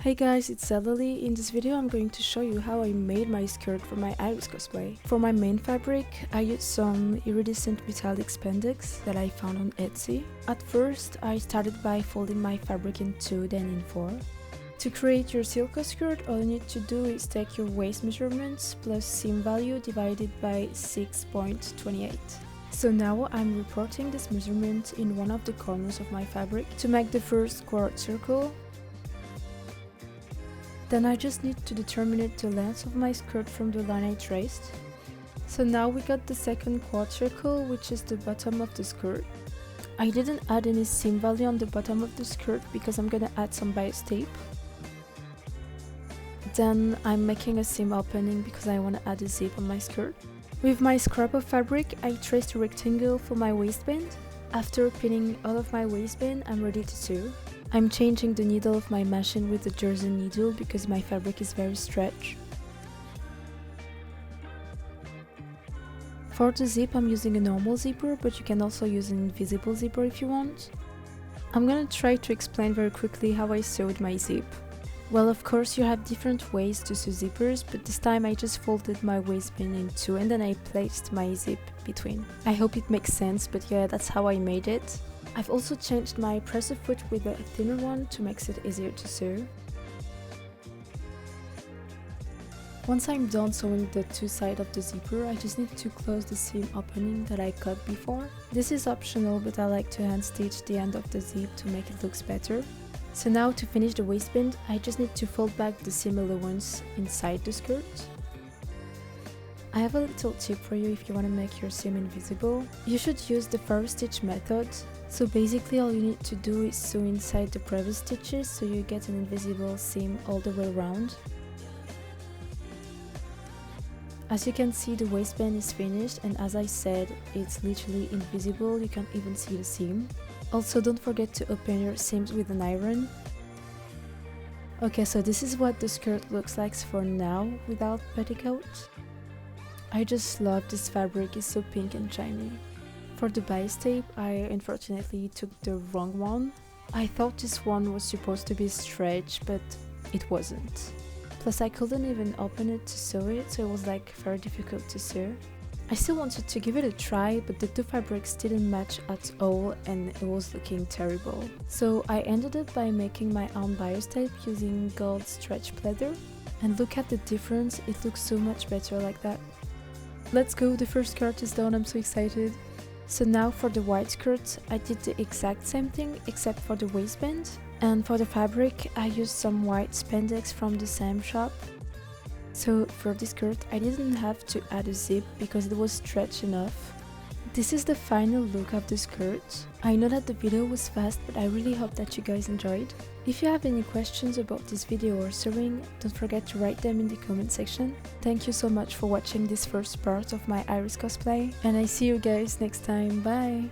Hey guys, it's Adeli. In this video I'm going to show you how I made my skirt for my Iris cosplay. For my main fabric, I used some iridescent metallic spandex that I found on Etsy. At first, I started by folding my fabric in 2, then in 4. To create your silk skirt, all you need to do is take your waist measurements plus seam value divided by 6.28. So now I'm reporting this measurement in one of the corners of my fabric to make the first quart circle. Then I just need to determine the length of my skirt from the line I traced. So now we got the second quart circle, which is the bottom of the skirt. I didn't add any seam value on the bottom of the skirt because I'm gonna add some bias tape. Then I'm making a seam opening because I want to add a zip on my skirt. With my scrap of fabric, I traced a rectangle for my waistband. After pinning all of my waistband, I'm ready to sew. I'm changing the needle of my machine with the jersey needle because my fabric is very stretched. For the zip, I'm using a normal zipper, but you can also use an invisible zipper if you want. I'm gonna try to explain very quickly how I sewed my zip. Well, of course you have different ways to sew zippers, but this time I just folded my waistband in 2 and then I placed my zip between. I hope it makes sense, but yeah, that's how I made it. I've also changed my presser foot with a thinner one to make it easier to sew. Once I'm done sewing the 2 sides of the zipper, I just need to close the seam opening that I cut before. This is optional, but I like to hand stitch the end of the zip to make it look better. So now to finish the waistband, I just need to fold back the seam allowance inside the skirt. I have a little tip for you if you want to make your seam invisible. You should use the first stitch method. So basically all you need to do is sew inside the previous stitches so you get an invisible seam all the way around. As you can see, the waistband is finished, and as I said, it's literally invisible, you can't even see the seam. Also, don't forget to open your seams with an iron. Okay, so this is what the skirt looks like for now without petticoat. I just love this fabric, it's so pink and shiny. For the bias tape, I unfortunately took the wrong one. I thought this one was supposed to be stretched, but it wasn't. Plus I couldn't even open it to sew it, so it was like very difficult to sew. I still wanted to give it a try, but the 2 fabrics didn't match at all and it was looking terrible. So I ended up by making my own bias tape using gold stretch pleather. And look at the difference, it looks so much better like that. Let's go, the first skirt is done, I'm so excited. So now for the white skirt, I did the exact same thing except for the waistband. And for the fabric, I used some white spandex from the same shop. So for this skirt, I didn't have to add a zip because it was stretched enough. This is the final look of the skirt. I know that the video was fast, but I really hope that you guys enjoyed. If you have any questions about this video or sewing, don't forget to write them in the comment section. Thank you so much for watching this first part of my Iris cosplay, and I see you guys next time. Bye!